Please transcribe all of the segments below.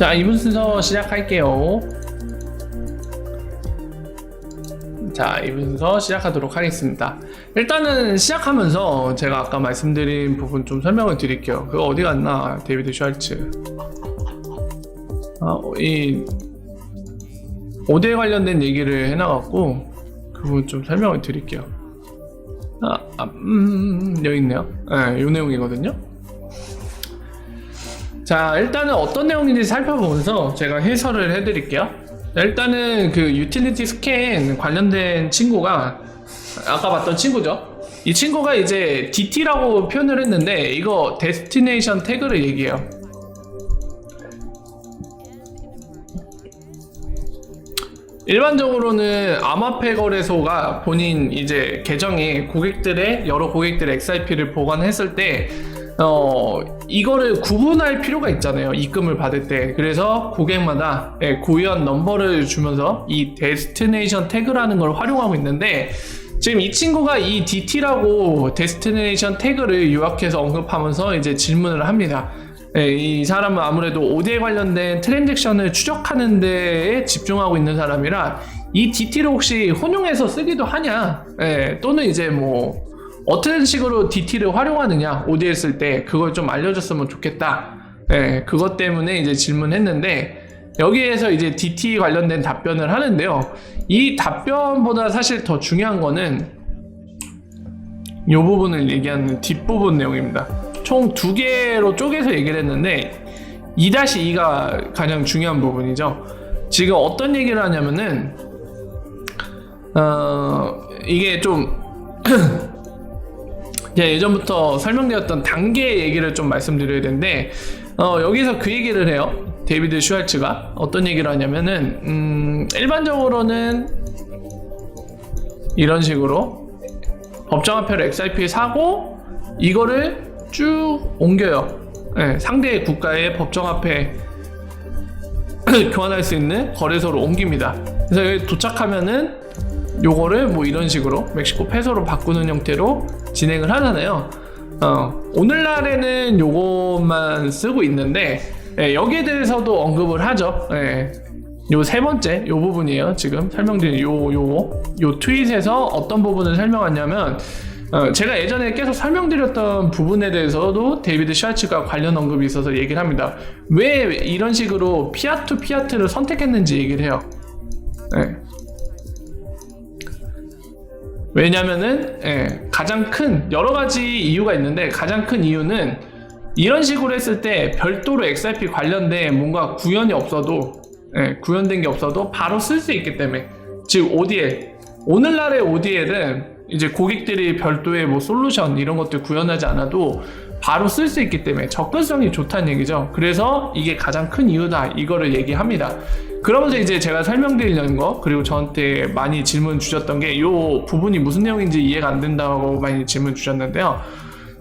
자, 이분 순서 시작할게요. 자, 이분 순서 시작하도록 하겠습니다. 일단은 시작하면서 제가 아까 말씀드린 부분 좀 설명을 드릴게요. 그거 어디 갔나? 데이비드 슈왈츠. 이 5대에 관련된 얘기를 해놔갖고 그 부분 좀 설명을 드릴게요. 여기 있네요. 네, 이 내용이거든요. 자, 일단은 어떤 내용인지 살펴보면서 제가 해설을 해드릴게요. 일단은 그 유틸리티 스캔 관련된 친구가 아까 봤던 친구죠. 이 친구가 이제 DT라고 표현을 했는데 이거 데스티네이션 태그를 얘기해요. 일반적으로는 암호화폐 거래소가 본인 이제 계정에 여러 고객들의 XRP를 보관했을 때 이거를 구분할 필요가 있잖아요. 입금을 받을 때. 그래서 고객마다 고유한 넘버를 주면서 이 데스티네이션 태그라는 걸 활용하고 있는데, 지금 이 친구가 이 DT라고 데스티네이션 태그를 요약해서 언급하면서 이제 질문을 합니다. 이 사람은 아무래도 5대에 관련된 트랜잭션을 추적하는 데에 집중하고 있는 사람이라 이 DT를 혹시 혼용해서 쓰기도 하냐, 또는 이제 뭐 어떤 식으로 DT를 활용하느냐, 5대에 쓸 때 그걸 좀 알려줬으면 좋겠다. 그것 때문에 이제 질문했는데, 여기에서 이제 DT 관련된 답변을 하는데요. 이 답변보다 사실 더 중요한 거는 이 부분을 얘기하는 뒷부분 내용입니다. 총 2개로 쪼개서 얘기를 했는데 2-2가 가장 중요한 부분이죠. 지금 어떤 얘기를 하냐면은 이게 좀 예전부터 설명되었던 단계 얘기를 좀 말씀드려야 되는데, 여기서 그 얘기를 해요. 데이비드 슈왈츠가 어떤 얘기를 하냐면은 일반적으로는 이런 식으로 법정화폐를 XRP에 사고 이거를 쭉 옮겨요. 상대 국가의 법정화폐 교환할 수 있는 거래소로 옮깁니다. 그래서 여기 도착하면은 요거를 뭐 이런 식으로 멕시코 페소로 바꾸는 형태로 진행을 하잖아요. 오늘날에는 요것만 쓰고 있는데 여기에 대해서도 언급을 하죠. 요 세 번째 요 부분이에요. 지금 설명드린 요 트윗에서 어떤 부분을 설명하냐면, 제가 예전에 계속 설명드렸던 부분에 대해서도 데이비드 슈왈츠가 관련 언급이 있어서 얘기를 합니다. 왜 이런 식으로 피아투 피아트를 선택했는지 얘기를 해요. 왜냐면은 가장 큰 여러 가지 이유가 있는데, 가장 큰 이유는 이런 식으로 했을 때 별도로 XRP 관련된 뭔가 구현된 게 없어도 바로 쓸 수 있기 때문에. 즉 ODL, 오늘날의 ODL은 이제 고객들이 별도의 뭐 솔루션 이런 것들 구현하지 않아도 바로 쓸 수 있기 때문에 접근성이 좋다는 얘기죠. 그래서 이게 가장 큰 이유다, 이거를 얘기합니다. 그러면서 이제 제가 설명드리려는 거, 그리고 저한테 많이 질문 주셨던 게 이 부분이 무슨 내용인지 이해가 안 된다고 많이 질문 주셨는데요.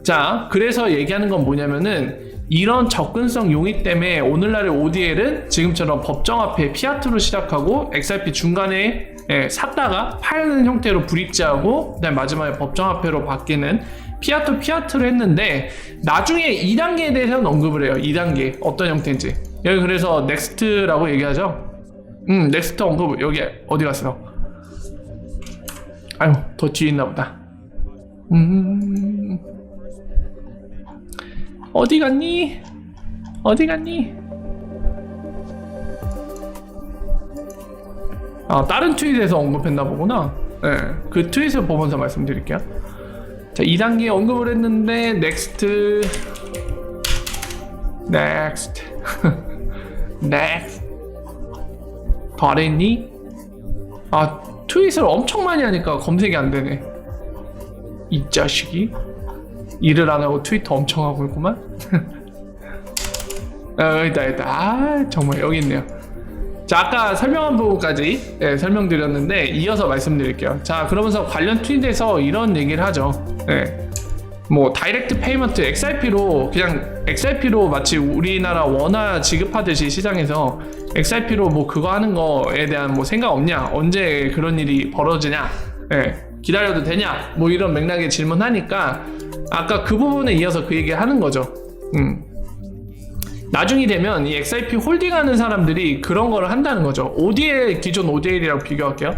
자, 그래서 얘기하는 건 뭐냐면은 이런 접근성 용이 때문에 오늘날의 ODL은 지금처럼 법정화폐 피아트로 시작하고 XRP 중간에 샀다가 파는 형태로 브릿지하고 그다음 마지막에 법정화폐로 바뀌는 피아트를 했는데, 나중에 2단계에 대해서는 언급을 해요. 2단계 어떤 형태인지. 여기 그래서 넥스트라고 얘기하죠. 넥스트 언급 여기 어디 갔어? 아유, 더 뒤에 있나 보다. 어디 갔니? 다른 트윗에서 언급했나 보구나. 그 트윗을 보면서 말씀드릴게요. 자, 2단계 언급을 했는데 넥스트 더 아래있니? 트윗을 엄청 많이 하니까 검색이 안 되네. 이 자식이 일을 안 하고 트위터 엄청 하고 있구만. 여기다. 정말 여기 있네요. 자, 아까 설명한 부분까지 설명드렸는데 이어서 말씀드릴게요. 자, 그러면서 관련 트윗에서 이런 얘기를 하죠. 뭐 다이렉트 페이먼트 XRP로 그냥 XRP로 마치 우리나라 원화 지급하듯이 시장에서 XRP로 뭐 그거 하는 거에 대한 뭐 생각 없냐? 언제 그런 일이 벌어지냐? 기다려도 되냐? 뭐 이런 맥락의 질문하니까 아까 그 부분에 이어서 그 얘기 하는 거죠. 나중이 되면 이 XRP 홀딩하는 사람들이 그런 거를 한다는 거죠. ODL, 기존 ODL이랑 비교할게요.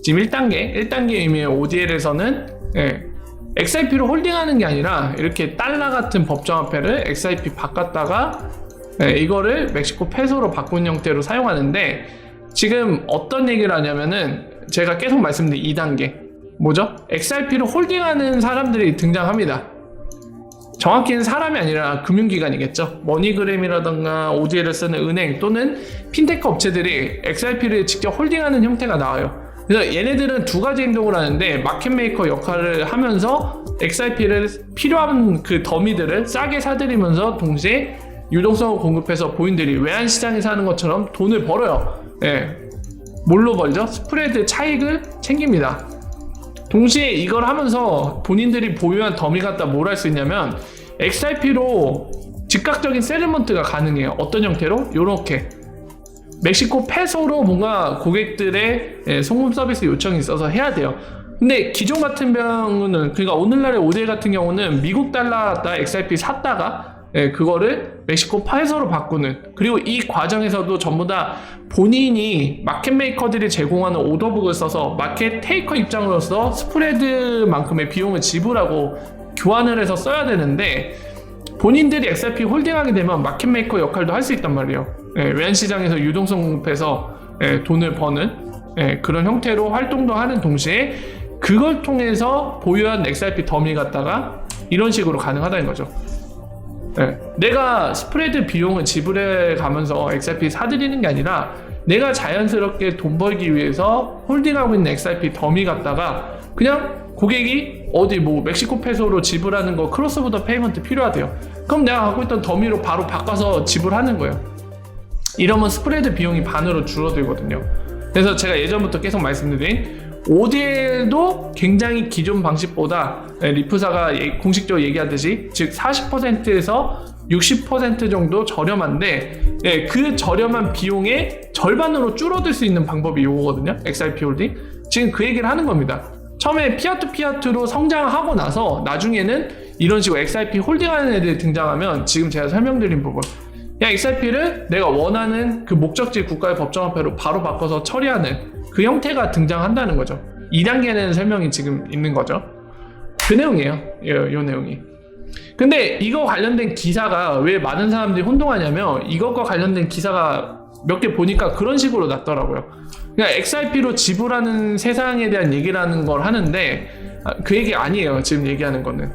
지금 1단계 의미의 ODL에서는 XRP로 홀딩하는 게 아니라 이렇게 달러 같은 법정화폐를 XRP 바꿨다가 이거를 멕시코 페소로 바꾼 형태로 사용하는데, 지금 어떤 얘기를 하냐면은 제가 계속 말씀드린 2단계 뭐죠? XRP로 홀딩하는 사람들이 등장합니다. 정확히는 사람이 아니라 금융기관이겠죠. 머니그램이라던가 ODL을 쓰는 은행 또는 핀테크 업체들이 XRP를 직접 홀딩하는 형태가 나와요. 그래서 얘네들은 두 가지 행동을 하는데, 마켓메이커 역할을 하면서 XRP를 필요한 그 더미들을 싸게 사들이면서 동시에 유동성을 공급해서 본인들이 외환시장에 사는 것처럼 돈을 벌어요. 뭘로 벌죠? 스프레드 차익을 챙깁니다. 동시에 이걸 하면서 본인들이 보유한 더미 갖다 뭘 할 수 있냐면 XRP로 즉각적인 세틀먼트가 가능해요. 어떤 형태로? 요렇게 멕시코 페소로 뭔가 고객들의 송금 서비스 요청이 있어서 해야 돼요. 근데 기존 같은 경우는, 그러니까 오늘날의 ODL 같은 경우는 미국 달러 갖다 XRP 샀다가 그거를 멕시코 페소로 바꾸는, 그리고 이 과정에서도 전부 다 본인이 마켓메이커들이 제공하는 오더북을 써서 마켓 테이커 입장으로서 스프레드만큼의 비용을 지불하고 교환을 해서 써야 되는데, 본인들이 XRP 홀딩하게 되면 마켓메이커 역할도 할 수 있단 말이에요. 외환시장에서 유동성 공급해서 돈을 버는 그런 형태로 활동도 하는 동시에 그걸 통해서 보유한 XRP 더미 갖다가 이런 식으로 가능하다는 거죠. 내가 스프레드 비용을 지불해 가면서 XRP 사들이는 게 아니라 내가 자연스럽게 돈 벌기 위해서 홀딩하고 있는 XRP 더미 갖다가 그냥 고객이 어디 뭐 멕시코 페소로 지불하는 거 크로스보더 페이먼트 필요하대요. 그럼 내가 갖고 있던 더미로 바로 바꿔서 지불하는 거예요. 이러면 스프레드 비용이 반으로 줄어들거든요. 그래서 제가 예전부터 계속 말씀드린 ODL도 굉장히 기존 방식보다 리프사가 공식적으로 얘기하듯이 즉 40%에서 60% 정도 저렴한데, 그 저렴한 비용의 절반으로 줄어들 수 있는 방법이 이거거든요. XRP 홀딩. 지금 그 얘기를 하는 겁니다. 처음에 피아투로 성장하고 나서 나중에는 이런 식으로 XRP 홀딩하는 애들이 등장하면 지금 제가 설명드린 부분, XRP를 내가 원하는 그 목적지 국가의 법정화폐로 바로 바꿔서 처리하는 그 형태가 등장한다는 거죠. 2단계는 설명이 지금 있는 거죠. 그 내용이에요. 요 내용이. 근데 이거 관련된 기사가 왜 많은 사람들이 혼동하냐면, 이것과 관련된 기사가 몇 개 보니까 그런 식으로 났더라고요. 그러니까 XRP로 지불하는 세상에 대한 얘기를 하는 걸 하는데 그 얘기 아니에요. 지금 얘기하는 거는.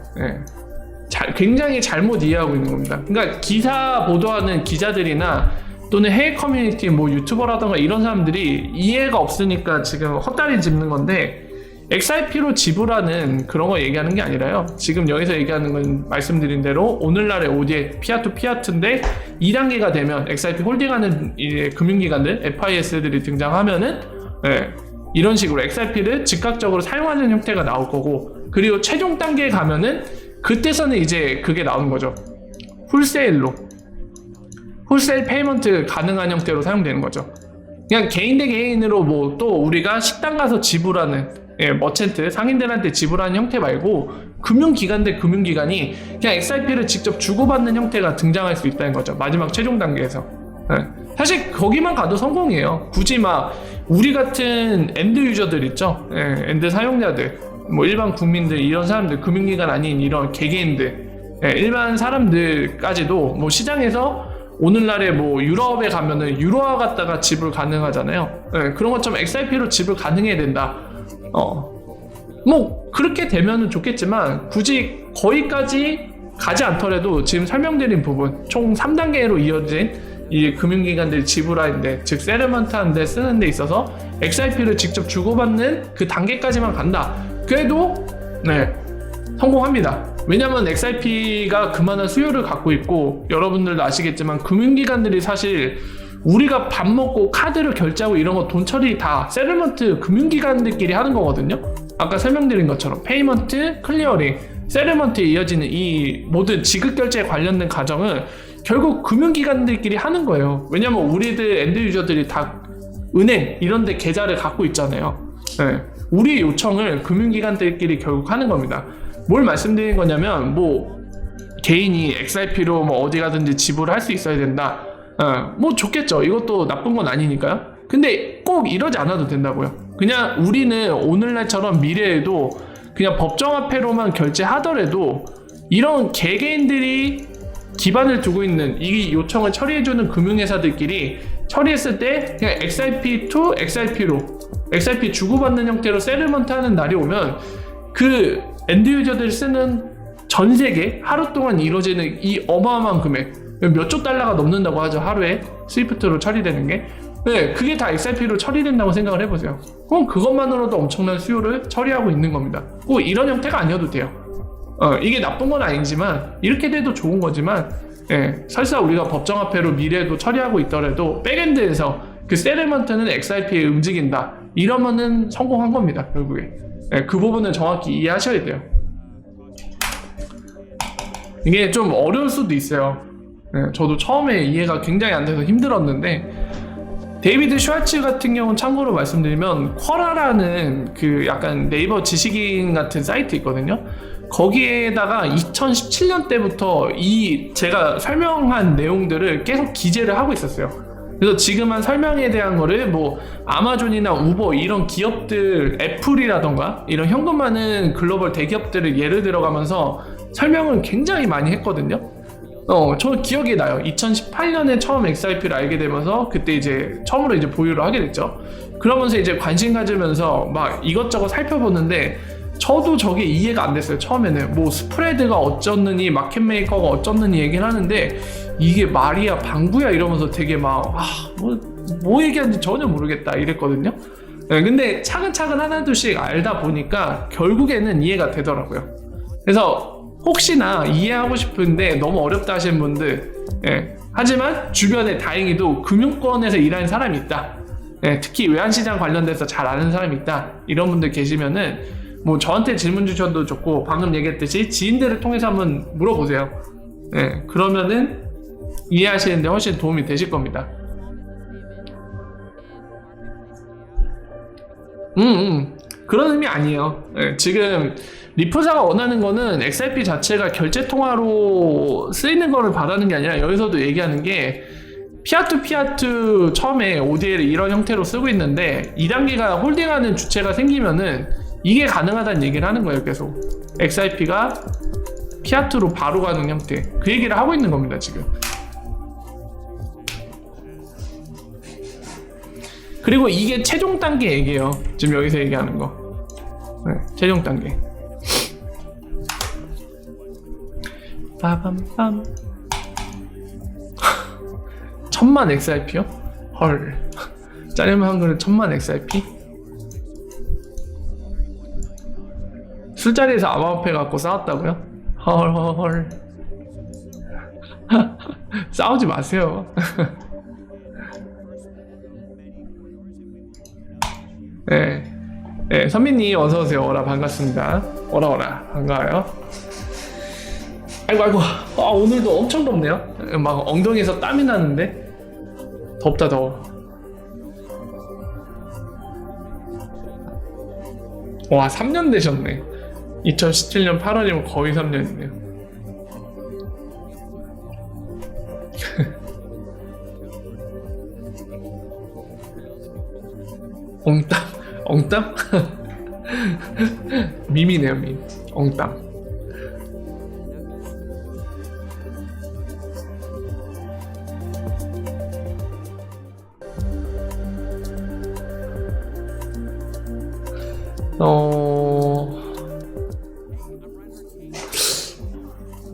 굉장히 잘못 이해하고 있는 겁니다. 그러니까 기사 보도하는 기자들이나 또는 해외 커뮤니티 뭐 유튜버라던가 이런 사람들이 이해가 없으니까 지금 헛다리 짚는 건데, XRP로 지불하는 그런 거 얘기하는 게 아니라요. 지금 여기서 얘기하는 건 말씀드린 대로 오늘날의 ODL 피아투인데 2단계가 되면 XRP 홀딩하는 금융기관들 FIS들이 등장하면은 이런 식으로 XRP를 즉각적으로 사용하는 형태가 나올 거고, 그리고 최종 단계에 가면은 그때서는 이제 그게 나오는 거죠. 홀세일 페이먼트 가능한 형태로 사용되는 거죠. 그냥 개인 대 개인으로 뭐 또 우리가 식당 가서 지불하는 머첸트 상인들한테 지불하는 형태 말고 금융기관 대 금융기관이 그냥 XRP를 직접 주고받는 형태가 등장할 수 있다는 거죠. 마지막 최종 단계에서. 사실 거기만 가도 성공이에요. 굳이 막 우리 같은 엔드 유저들 있죠. 엔드 사용자들, 뭐 일반 국민들, 이런 사람들, 금융기관 아닌 이런 개개인들, 일반 사람들까지도 뭐 시장에서 오늘날에 뭐 유럽에 가면은 유로화 갖다가 지불 가능하잖아요. 그런 것처럼 XRP로 지불 가능해야 된다. 뭐 그렇게 되면은 좋겠지만 굳이 거기까지 가지 않더라도 지금 설명드린 부분 총 3단계로 이어진 이 금융기관들이 지불하는데, 즉 세틀먼트 하는데 쓰는 데 있어서 XRP를 직접 주고받는 그 단계까지만 간다. 그래도 성공합니다. 왜냐면 XRP가 그만한 수요를 갖고 있고, 여러분들도 아시겠지만 금융기관들이 사실 우리가 밥 먹고 카드를 결제하고 이런 거 돈 처리 다 세틀먼트 금융기관들끼리 하는 거거든요. 아까 설명드린 것처럼 페이먼트, 클리어링, 세틀먼트에 이어지는 이 모든 지급 결제에 관련된 과정은 결국 금융기관들끼리 하는 거예요. 왜냐면 우리들 엔드 유저들이 다 은행 이런 데 계좌를 갖고 있잖아요. 우리 요청을 금융기관들끼리 결국 하는 겁니다. 뭘 말씀드리는 거냐면, 뭐 개인이 XRP로 뭐 어디 가든지 지불할 수 있어야 된다. 뭐 좋겠죠. 이것도 나쁜 건 아니니까요. 근데 꼭 이러지 않아도 된다고요. 그냥 우리는 오늘날처럼 미래에도 그냥 법정화폐로만 결제하더라도 이런 개개인들이 기반을 두고 있는 이 요청을 처리해주는 금융회사들끼리 처리했을 때 그냥 XRP to XRP로 XRP 주고받는 형태로 세틀먼트 하는 날이 오면 그 엔드 유저들이 쓰는 전 세계 하루 동안 이루어지는 이 어마어마한 금액 몇 조 달러가 넘는다고 하죠. 하루에 스위프트로 처리되는 게. 네, 그게 다 XRP로 처리된다고 생각을 해보세요. 그럼 그것만으로도 엄청난 수요를 처리하고 있는 겁니다. 꼭 이런 형태가 아니어도 돼요. 이게 나쁜 건 아니지만 이렇게 돼도 좋은 거지만 설사 우리가 법정화폐로 미래에도 처리하고 있더라도 백엔드에서 그 세틀먼트는 XRP에 움직인다 이러면은 성공한 겁니다. 결국에 그 부분을 정확히 이해하셔야 돼요. 이게 좀 어려울 수도 있어요. 저도 처음에 이해가 굉장히 안 돼서 힘들었는데 데이비드 슈왈츠 같은 경우는 참고로 말씀드리면 쿼라라는 그 약간 네이버 지식인 같은 사이트 있거든요. 거기에다가 2017년 때부터 이 제가 설명한 내용들을 계속 기재를 하고 있었어요. 그래서 지금 한 설명에 대한 거를 뭐 아마존이나 우버 이런 기업들, 애플이라던가 이런 현금 많은 글로벌 대기업들을 예를 들어가면서 설명을 굉장히 많이 했거든요. 저 기억이 나요. 2018년에 처음 XRP를 알게 되면서 그때 이제 처음으로 이제 보유를 하게 됐죠. 그러면서 이제 관심 가지면서 막 이것저것 살펴보는데 저도 저게 이해가 안 됐어요. 처음에는 뭐 스프레드가 어쩌느니 마켓메이커가 어쩌느니 얘기를 하는데 이게 말이야 방구야 이러면서 되게 막 뭐 얘기하는지 전혀 모르겠다 이랬거든요. 근데 차근차근 하나둘씩 알다 보니까 결국에는 이해가 되더라고요. 그래서 혹시나 이해하고 싶은데 너무 어렵다 하시는 분들 하지만 주변에 다행히도 금융권에서 일하는 사람이 있다. 특히 외환시장 관련돼서 잘 아는 사람이 있다. 이런 분들 계시면은 뭐 저한테 질문 주셔도 좋고 방금 얘기했듯이 지인들을 통해서 한번 물어보세요. 그러면은 이해하시는데 훨씬 도움이 되실 겁니다. 그런 의미 아니에요. 지금 리프사가 원하는 거는 XRP 자체가 결제 통화로 쓰이는 거를 바라는 게 아니라 여기서도 얘기하는 게 피아투 처음에 ODL을 이런 형태로 쓰고 있는데 2단계가 홀딩하는 주체가 생기면은 이게 가능하다는 얘기를 하는 거예요. 계속 XRP가 피아트로 바로 가는 형태 그 얘기를 하고 있는 겁니다. 지금. 그리고 이게 최종 단계 얘기예요. 지금 여기서 얘기하는 거. 최종 단계. 빠밤빰. 1000만 XRP요? 헐. 짜리만 한 그릇 1000만 XRP? 술자리에서 암호화폐 갖고 싸웠다고요? 헐. 싸우지 마세요. 네, 선민님 어서오세요. 오라 반갑습니다. 오라 반가워요. 아이고 오늘도 엄청 덥네요. 막 엉덩이에서 땀이 나는데 덥다 더워. 와 3년 되셨네. 2017년 8월이면 거의 3년이네요. 엉땀? 밈이네요, 밈. 엉땀.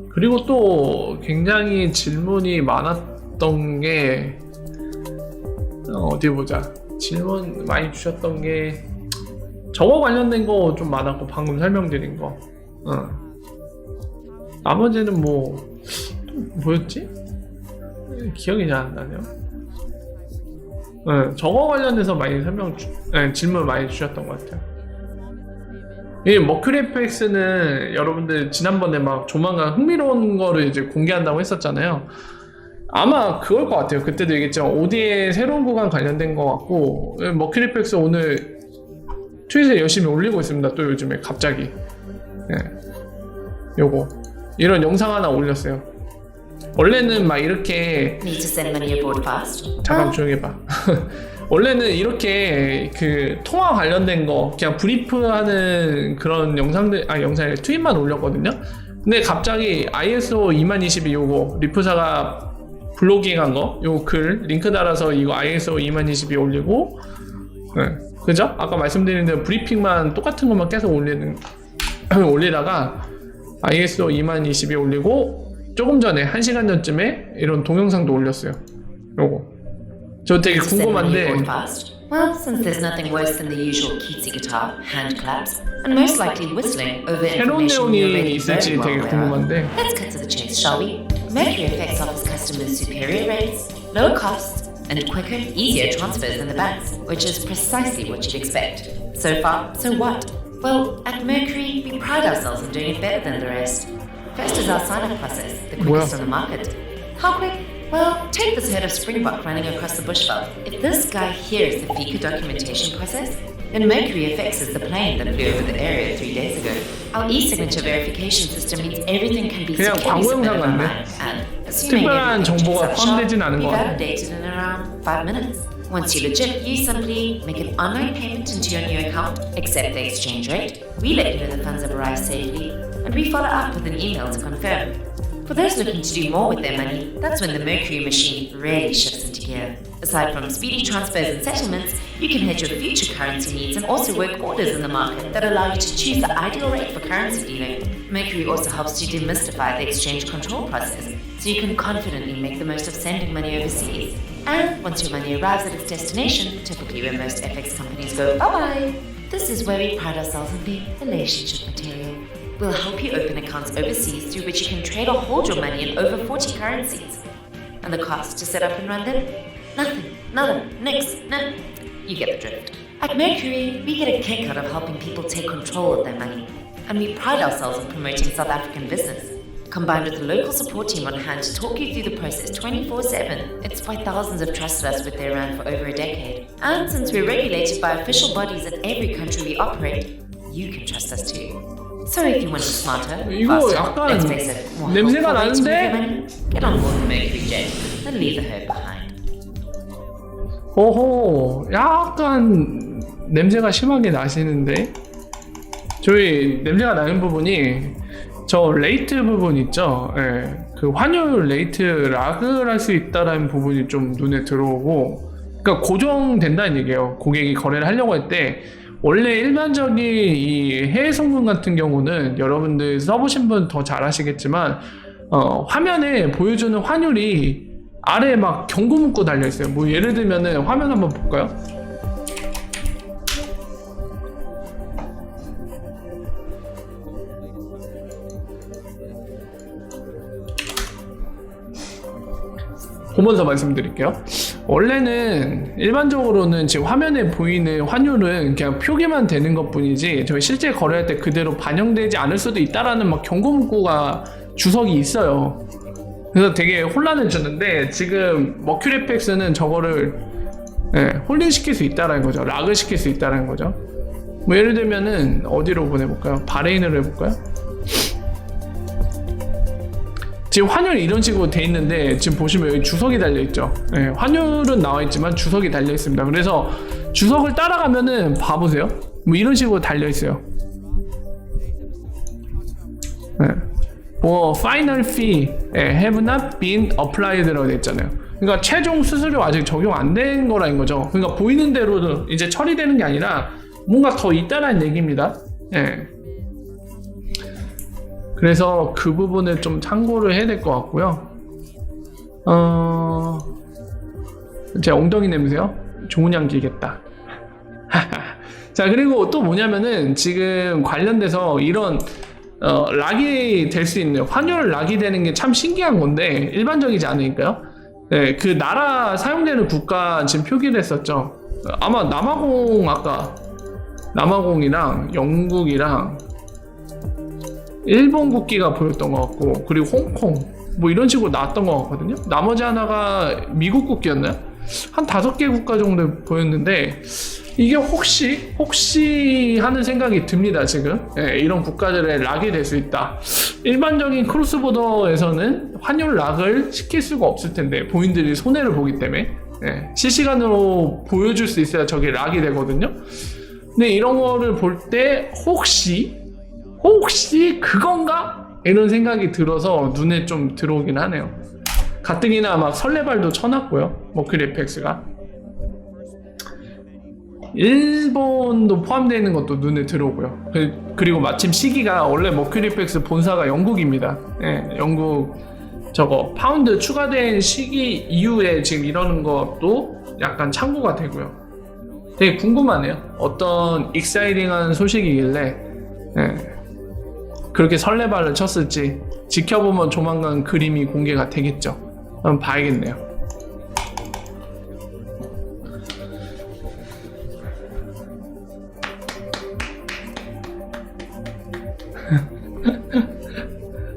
그리고 또 굉장히 질문이 많았던 게 어디 보자. 질문 많이 주셨던 게 저거 관련된 거 좀 많았고 방금 설명드린 거. 나머지는 뭐였지? 기억이 잘 안 나네요. 저거 관련해서 많이 질문 많이 주셨던 것 같아요. 이 머큐리 FX는 여러분들 지난번에 막 조만간 흥미로운 거를 이제 공개한다고 했었잖아요. 아마 그걸 것 같아요. 그때도 얘기했지만 OD의 새로운 구간 관련된 것 같고 머큐리 FX 오늘 트윗에 열심히 올리고 있습니다. 또 요즘에 갑자기 요거 이런 영상 하나 올렸어요. 원래는 막 이렇게 Need to send money abroad fast? 잠깐 조용히 해봐. 원래는 이렇게 그 통화 관련된 거 그냥 브리프하는 그런 영상을 트윗만 올렸거든요. 근데 갑자기 ISO 2022 요거 리프사가 블로깅한 거 요 글 링크 달아서 이거 ISO 2022 올리고, 네, 그죠? 아까 말씀드린 대로 브리핑만 똑같은 것만 계속 올리다가 ISO 2022 올리고 조금 전에 1시간 전쯤에 이런 동영상도 올렸어요. 요거 저 되게 To send money 궁금한데 abroad fast? Well, since there's nothing worse than the usual cutesy guitar, hand claps, and most likely whistling over 새로운 information you 내용이 already 있을지 very 되게 well aware of. 궁금한데 Let's cut to the chase, shall we? Mercury FX offers customers superior rates, lower costs, and quicker, easier transfers than the banks, which is precisely what you'd expect. So far, so what? Well, at Mercury, we pride ourselves on doing it better than the rest. First is our sign-up process, the quickest on the market. How quick? Well, take this herd of springbok running across the bushveld. If this guy here is the FICA documentation process, then Mercury FX is the plane that flew over the area 3 days ago. Our e-signature verification system means everything can be 그냥 securely 광고 영상 submitted 같네. online, and assuming 특별한 everything checks 정보가 out sharp, 포함되진 않은 we 것 같아. validate it in around 5 minutes. Once you legit, you simply make an online payment into your new account, accept the exchange rate, we let you know the funds have arrived safely, and we follow up with an email to confirm. For those looking to do more with their money, that's when the Mercury machine really shifts into gear. Aside from speedy transfers and settlements, you can hedge your future currency needs and also work orders in the market that allow you to choose the ideal rate for currency dealing. Mercury also helps you demystify the exchange control process, so you can confidently make the most of sending money overseas. And once your money arrives at its destination, typically where most FX companies go bye-bye, this is where we pride ourselves on being relationship material. We'll help you open accounts overseas through which you can trade or hold your money in over 40 currencies. And the cost to set up and run them? Nothing, nix, no. You get the drift. At Mercury, we get a kick out of helping people take control of their money. And we pride ourselves on promoting South African business. Combined with a local support team on hand to talk you through the process 24/7, it's why thousands have trusted us with their rand for over a decade. And since we're regulated by official bodies in every country we operate, you can trust us too. So if you want it smarter, 이거 faster, 약간 let's face it, more 냄새가 helpful way to move your 나는데? money, get on board the Mercury jet and leave the herd behind. 오호, 약간 냄새가 심하게 나시는데 저희 냄새가 나는 부분이 저 레이트 부분 있죠. 예, 그 환율 레이트 락을 할 수 있다라는 부분이 좀 눈에 들어오고, 그러니까 고정된다는 얘기예요. 고객이 거래를 하려고 할 때 원래 일반적인 이 해외 송금 같은 경우는 여러분들 써보신 분 더 잘 아시겠지만 화면에 보여주는 환율이 아래에 막 경고 문구 달려 있어요. 뭐 예를 들면은 화면 한번 볼까요? 보면서 말씀드릴게요. 원래는 일반적으로는 지금 화면에 보이는 환율은 그냥 표기만 되는 것 뿐이지 저희 실제 거래할 때 그대로 반영되지 않을 수도 있다라는 막 경고 문구가 주석이 있어요. 그래서 되게 혼란을 주는데 지금 머큐리 FX는 저거를 홀딩 시킬 수 있다라는 거죠. 락을 시킬 수 있다라는 거죠. 뭐 예를 들면은 어디로 보내볼까요? 바레인으로 해볼까요? 지금 환율이 이런 식으로 돼 있는데 지금 보시면 여기 주석이 달려 있죠. 환율은 나와 있지만 주석이 달려 있습니다. 그래서 주석을 따라가면은 봐보세요. 뭐 이런 식으로 달려 있어요. 뭐 final fee have not been applied라고 돼 있잖아요. 그러니까 최종 수수료 아직 적용 안 된 거라는 거죠. 그러니까 보이는 대로 이제 처리되는 게 아니라 뭔가 더 있다라는 얘기입니다. 그래서 그 부분을 좀 참고를 해야 될 것 같고요. 제 엉덩이 냄새요? 좋은 향기겠다. 자, 그리고 또 뭐냐면은 지금 관련돼서 이런 락이 될 수 있는 환율 락이 되는 게 참 신기한 건데 일반적이지 않으니까요. 그 나라 사용되는 국가 지금 표기를 했었죠. 아마 남아공이랑 영국이랑 일본 국기가 보였던 것 같고, 그리고 홍콩 뭐 이런 식으로 나왔던 것 같거든요. 나머지 하나가 미국 국기였나요? 한 5개 국가 정도 보였는데 이게 혹시 하는 생각이 듭니다 지금. 예, 이런 국가들의 락이 될 수 있다. 일반적인 크로스보더에서는 환율 락을 시킬 수가 없을 텐데 본인들이 손해를 보기 때문에 예, 실시간으로 보여줄 수 있어야 저게 락이 되거든요. 근데 이런 거를 볼 때 혹시 그건가? 이런 생각이 들어서 눈에 좀 들어오긴 하네요. 가뜩이나 막 설레발도 쳐놨고요. 머큐리 FX가. 일본도 포함되어 있는 것도 눈에 들어오고요. 그리고 마침 시기가 원래 머큐리 FX 본사가 영국입니다. 예, 영국 저거 파운드 추가된 시기 이후에 지금 이러는 것도 약간 참고가 되고요. 되게 궁금하네요. 어떤 익사이팅한 소식이길래 예, 그렇게 설레발을 쳤을지 지켜보면 조만간 그림이 공개가 되겠죠. 한번 봐야겠네요.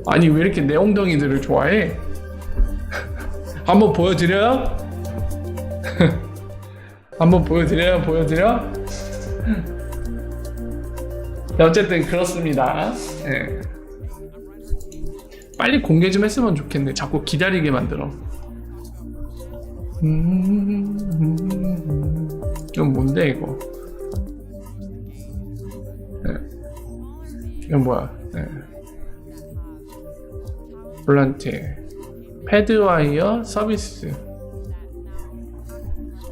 아니 왜 이렇게 내 엉덩이들을 좋아해? 한번 보여드려요? 한번 보여드려? 어쨌든 그렇습니다. 네. 빨리 공개 좀 했으면 좋겠네. 자꾸 기다리게 만들어. 이건 뭔데 이거? 네. 이건 뭐야? 네. 볼란티 패드와이어 서비스.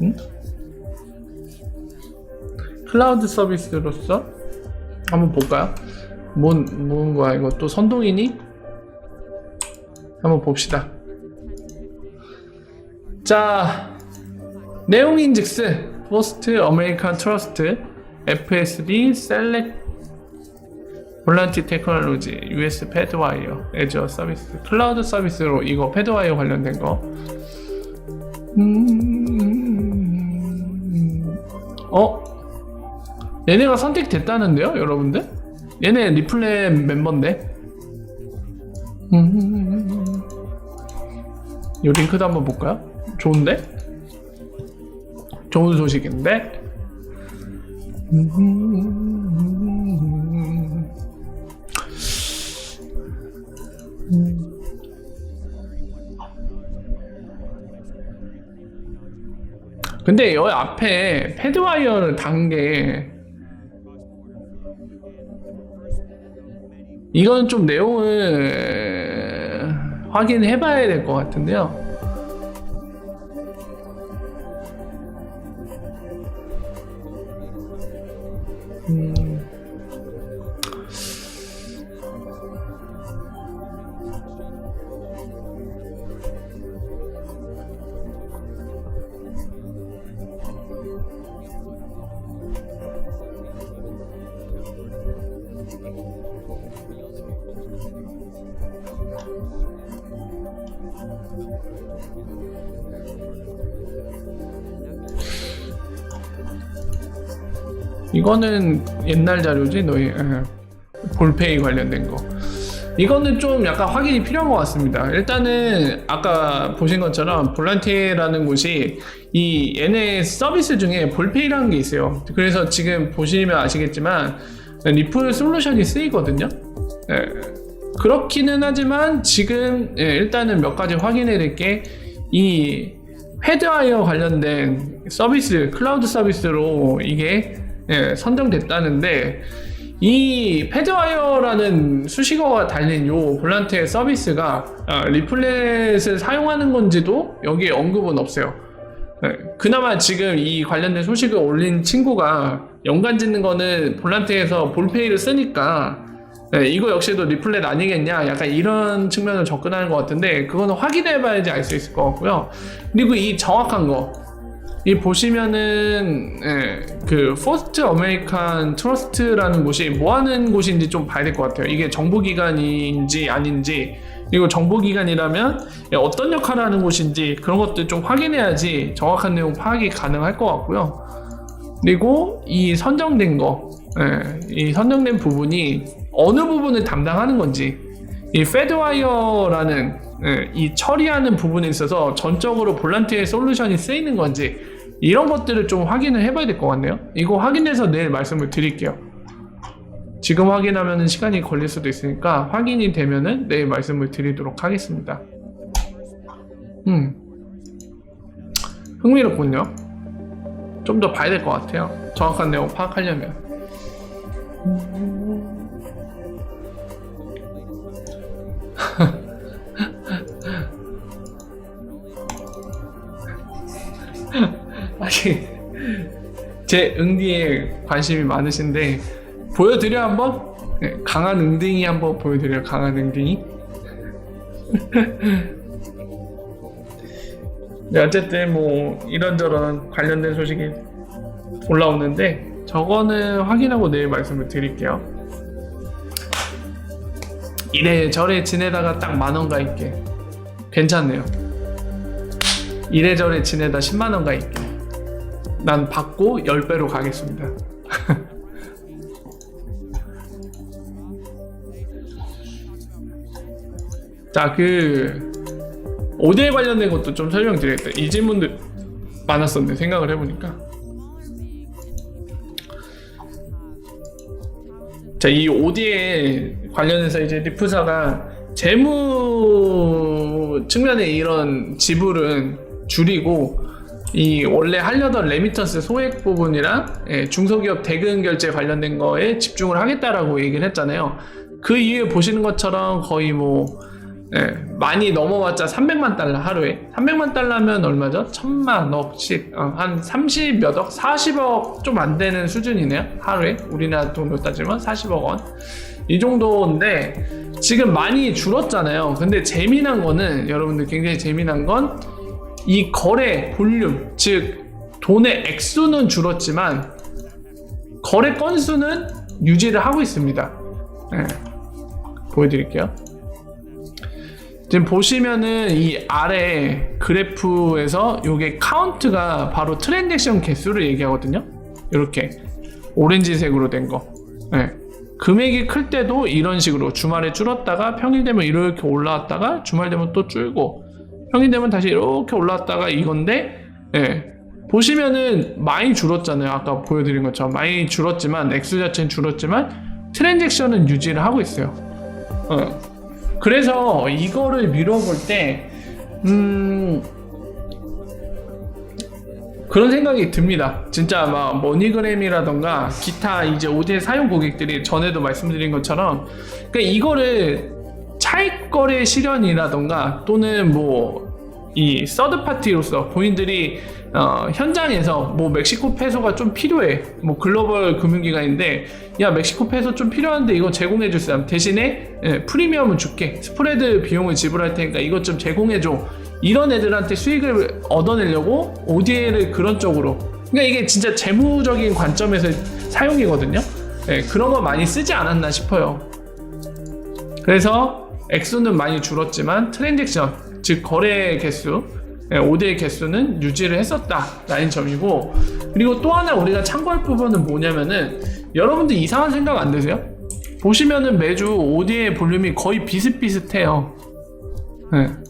응? 클라우드 서비스로서 한번 볼까요? 뭔 거야 이거 또 선동이니? 한번 봅시다. 자, 내용인즉슨 포스트 아메리칸 트러스트 FSB 셀렉 볼란티 테크놀로지 US 패드와이어 애저 서비스 클라우드 서비스로 이거 패드와이어 관련된 거. 얘네가 선택됐다는데요 여러분들? 얘네 리플렛 멤버인데. 이 링크도 한번 볼까요? 좋은데? 좋은 소식인데? 근데 여기 앞에 패드와이어를 단 게 이건 좀 내용을 확인해 봐야 될 것 같은데요. 이거는 옛날 자료지 너희 볼페이 관련된 거. 이거는 좀 약간 확인이 필요한 것 같습니다. 일단은 아까 보신 것처럼 볼란티라는 곳이 이 얘네 서비스 중에 볼페이라는 게 있어요. 그래서 지금 보시면 아시겠지만 리플 솔루션이 쓰이거든요. 그렇기는 하지만 지금 일단은 몇 가지 확인해야 될 게 이 패드와이어 관련된 서비스 클라우드 서비스로 이게 선정됐다는데 이 패드와이어라는 수식어가 달린 요 볼란티의 서비스가 리플렛을 사용하는 건지도 여기에 언급은 없어요. 그나마 지금 이 관련된 소식을 올린 친구가 연관 짓는 거는 볼란티에서 볼페이를 쓰니까 이거 역시도 리플렛 아니겠냐 약간 이런 측면을 접근하는 것 같은데 그거는 확인해 봐야지 알 수 있을 것 같고요. 그리고 이 정확한 거 이 보시면은 그 포스트 아메리칸 트러스트라는 곳이 뭐 하는 곳인지 좀 봐야 될 것 같아요. 이게 정보기관인지 아닌지, 그리고 정보기관이라면 어떤 역할을 하는 곳인지 그런 것들 좀 확인해야지 정확한 내용 파악이 가능할 것 같고요. 그리고 이 선정된 거, 이 선정된 부분이 어느 부분을 담당하는 건지, 이 패드와이어라는 이 처리하는 부분에 있어서 전적으로 볼란티의 솔루션이 쓰이는 건지 이런 것들을 좀 확인을 해봐야 될 것 같네요. 이거 확인해서 내일 말씀을 드릴게요. 지금 확인하면 시간이 걸릴 수도 있으니까 확인이 되면은 내일 말씀을 드리도록 하겠습니다. 흥미롭군요. 좀 더 봐야 될 것 같아요. 정확한 내용 파악하려면. 아직 제 응디에 관심이 많으신데 보여드려 한번? 네, 강한 응딩이 한번 보여드려요. 강한 응딩이. 네, 어쨌든 뭐 이런저런 관련된 소식이 올라오는데 저거는 확인하고 내일 말씀을 드릴게요. 이래저래 지내다가 딱 만원 가입게 괜찮네요. 이래저래 지내다 10만원 가입게 난 받고 10배로 가겠습니다. 자, OD에 관련된 것도 좀 설명드리겠다. 이 질문도 많았었네, 생각을 해보니까. 자, 이 OD에 관련해서 이제 리프사가 재무 측면의 이런 지불은 줄이고, 이 원래 하려던 레미턴스 소액 부분이랑 중소기업 대금 결제 관련된 거에 집중을 하겠다라고 얘기를 했잖아요. 그 이후에 보시는 것처럼 거의 많이 넘어봤자 300만 달러 하루에. 300만 달러면 얼마죠? 1000만억씩 한 30몇 억? 40억 좀 안 되는 수준이네요. 하루에 우리나라 돈으로 따지면 40억 원 이 정도인데 지금 많이 줄었잖아요. 근데 재미난 거는, 여러분들 굉장히 재미난 건 이 거래 볼륨, 즉 돈의 액수는 줄었지만 거래 건수는 유지를 하고 있습니다. 보여드릴게요. 지금 보시면은 이 아래 그래프에서 요게 카운트가 바로 트랜잭션 개수를 얘기하거든요. 이렇게 오렌지색으로 된 거. 금액이 클 때도 이런 식으로 주말에 줄었다가 평일 되면 이렇게 올라왔다가 주말 되면 또 줄고 평일 되면 다시 이렇게 올라왔다가 이건데, 보시면은 많이 줄었잖아요. 아까 보여드린 것처럼 많이 줄었지만 액수 자체는 줄었지만 트랜잭션은 유지를 하고 있어요. 그래서 이거를 미뤄볼 때 그런 생각이 듭니다. 진짜 막 머니그램이라던가 기타 이제 OD의 사용 고객들이 전에도 말씀드린 것처럼, 그러니까 이거를 차익 거래 실현이라던가 또는 뭐 이 서드 파티로서 본인들이 현장에서 뭐 멕시코 페소가 좀 필요해, 뭐 글로벌 금융기관인데 야 멕시코 페소 좀 필요한데 이거 제공해 줄 사람 대신에 프리미엄은 줄게, 스프레드 비용을 지불할 테니까 이것 좀 제공해 줘, 이런 애들한테 수익을 얻어내려고 ODA를 그런 쪽으로, 그러니까 이게 진짜 재무적인 관점에서 사용이거든요. 그런 거 많이 쓰지 않았나 싶어요. 그래서 액수는 많이 줄었지만 트랜잭션, 즉 거래 개수, ODA 개수는 유지를 했었다라는 점이고, 그리고 또 하나 우리가 참고할 부분은 뭐냐면은, 여러분들 이상한 생각 안 드세요? 보시면은 매주 ODA 볼륨이 거의 비슷비슷해요.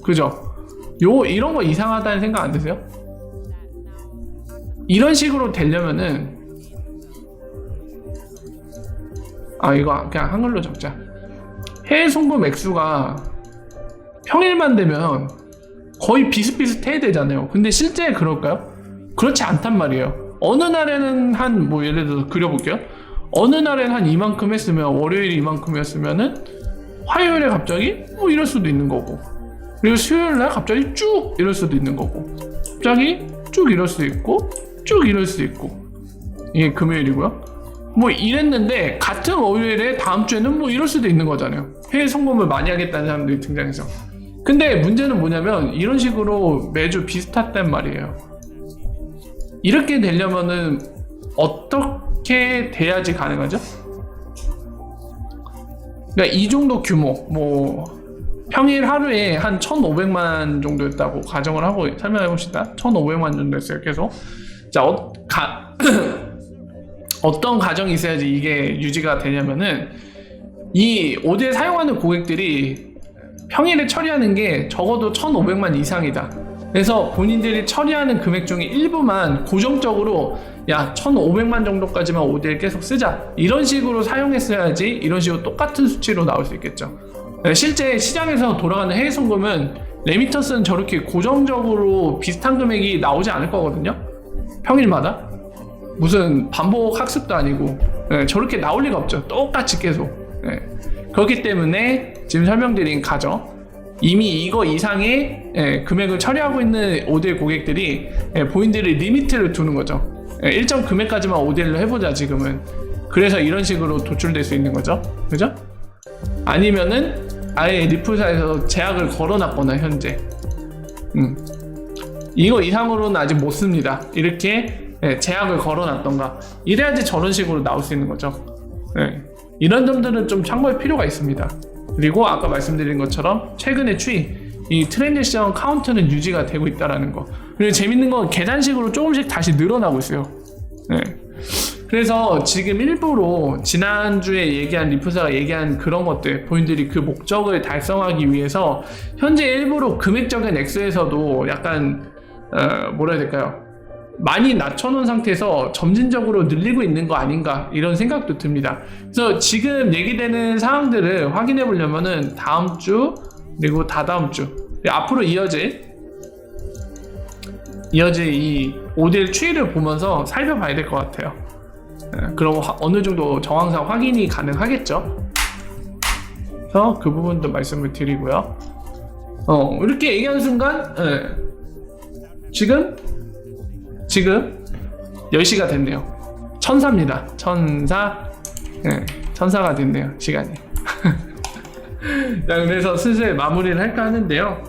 그죠? 이런 거 이상하다는 생각 안 드세요? 이런 식으로 되려면은, 이거 그냥 한글로 적자. 해외 송금 액수가 평일만 되면 거의 비슷비슷해야 되잖아요. 근데 실제 그럴까요? 그렇지 않단 말이에요. 어느 날에는 뭐 예를 들어서 그려볼게요. 어느 날에는 한 이만큼 했으면, 월요일이 이만큼이었으면은 화요일에 갑자기 뭐 이럴 수도 있는 거고, 그리고 수요일날 갑자기 쭉 이럴 수도 있는 거고, 갑자기 쭉 이럴 수도 있고, 쭉 이럴 수도 있고, 이게 금요일이고요. 뭐 이랬는데 같은 월요일에 다음 주에는 뭐 이럴 수도 있는 거잖아요. 해외 송금을 많이 하겠다는 사람들이 등장해서. 근데 문제는 뭐냐면 이런 식으로 매주 비슷했단 말이에요. 이렇게 되려면은 어떻게 돼야지 가능하죠? 그러니까 이 정도 규모, 뭐 평일 하루에 한 1,500만 정도였다고 가정을 하고 설명해 봅시다. 1,500만 정도였어요, 계속. 자, 어떤 가정이 있어야지 이게 유지가 되냐면은, 이 OD에 사용하는 고객들이 평일에 처리하는 게 적어도 1,500만 이상이다. 그래서 본인들이 처리하는 금액 중에 일부만 고정적으로 1,500만 정도까지만 ODL 계속 쓰자, 이런 식으로 사용했어야지 이런 식으로 똑같은 수치로 나올 수 있겠죠. 실제 시장에서 돌아가는 해외 송금은 레미턴스는 저렇게 고정적으로 비슷한 금액이 나오지 않을 거거든요. 평일마다 무슨 반복 학습도 아니고 저렇게 나올 리가 없죠. 똑같이 계속. 그렇기 때문에 지금 설명드린 가정, 이미 이거 이상의 금액을 처리하고 있는 ODL 고객들이 본인들이 리미트를 두는 거죠. 일정 금액까지만 ODL로 해보자 지금은. 그래서 이런 식으로 도출될 수 있는 거죠. 그죠? 아니면은 아예 리플사에서 제약을 걸어놨거나 현재 이거 이상으로는 아직 못 씁니다, 이렇게 제약을 걸어놨던가, 이래야지 저런 식으로 나올 수 있는 거죠. 이런 점들은 좀 참고할 필요가 있습니다. 그리고 아까 말씀드린 것처럼 최근의 추이, 이 트랜잭션 카운트는 유지가 되고 있다는 거. 그리고 재밌는 건 계단식으로 조금씩 다시 늘어나고 있어요. 그래서 지금 일부러 지난주에 얘기한 리프사가 얘기한 그런 것들, 본인들이 그 목적을 달성하기 위해서 현재 일부러 금액적인 액수에서도 약간 뭐라 해야 될까요? 많이 낮춰놓은 상태에서 점진적으로 늘리고 있는 거 아닌가, 이런 생각도 듭니다. 그래서 지금 얘기되는 상황들을 확인해 보려면은 다음 주, 그리고 다다음 주, 앞으로 이어질 이 ODL 추이를 보면서 살펴봐야 될 것 같아요. 그럼 어느 정도 정황상 확인이 가능하겠죠. 그래서 그 부분도 말씀을 드리고요. 이렇게 얘기하는 순간 지금 10시가 됐네요. 천사입니다. 천사가 됐네요, 시간이. 자, 그래서 슬슬 마무리를 할까 하는데요.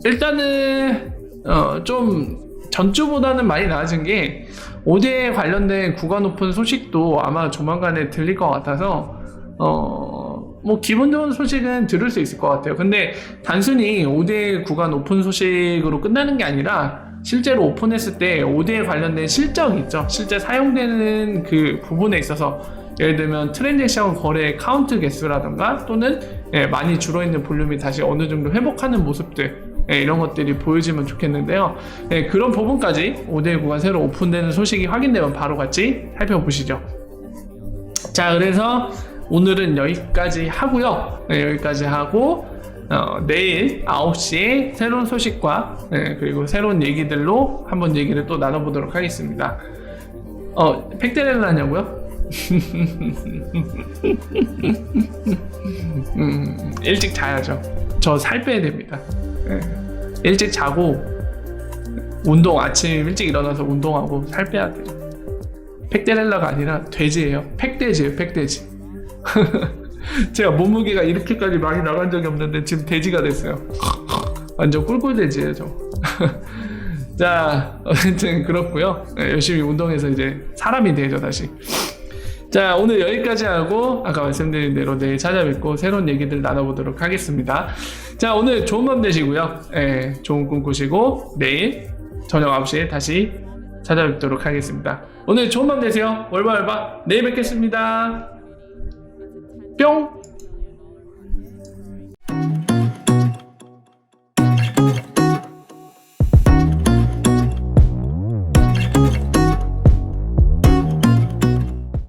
일단은 좀 전주보다는 많이 나아진 게, OD에 관련된 구간 오픈 소식도 아마 조만간에 들릴 것 같아서 뭐 기분 좋은 소식은 들을 수 있을 것 같아요. 근데 단순히 ODA 구간 오픈 소식으로 끝나는 게 아니라 실제로 오픈했을 때 ODA 관련된 실적이 있죠. 실제 사용되는 그 부분에 있어서 예를 들면 트랜잭션 거래 카운트 개수라던가 또는 많이 줄어있는 볼륨이 다시 어느 정도 회복하는 모습들, 이런 것들이 보여지면 좋겠는데요. 그런 부분까지 ODA 구간 새로 오픈되는 소식이 확인되면 바로 같이 살펴보시죠. 자, 그래서 오늘은 여기까지 하고요. 여기까지 하고 내일 9시에 새로운 소식과 그리고 새로운 얘기들로 한번 얘기를 또 나눠보도록 하겠습니다. 팩트레를 하냐고요? 일찍 자야죠. 저 살 빼야 됩니다. 일찍 자고 아침 일찍 일어나서 운동하고 살 빼야 돼요. 팩데렐라가 아니라 돼지예요. 팩돼지예요, 팩돼지. 제가 몸무게가 이렇게까지 많이 나간 적이 없는데 지금 돼지가 됐어요. 완전 꿀꿀돼지예요, 저. 자, 어쨌든 그렇고요. 열심히 운동해서 이제 사람이 되죠, 다시. 자, 오늘 여기까지 하고 아까 말씀드린 대로 내일 찾아뵙고 새로운 얘기들 나눠보도록 하겠습니다. 자, 오늘 좋은 밤 되시고요. 좋은 꿈 꾸시고 내일 저녁 9시에 다시 찾아뵙도록 하겠습니다. 오늘 좋은 밤 되세요. 월바 내일 뵙겠습니다. 뿅.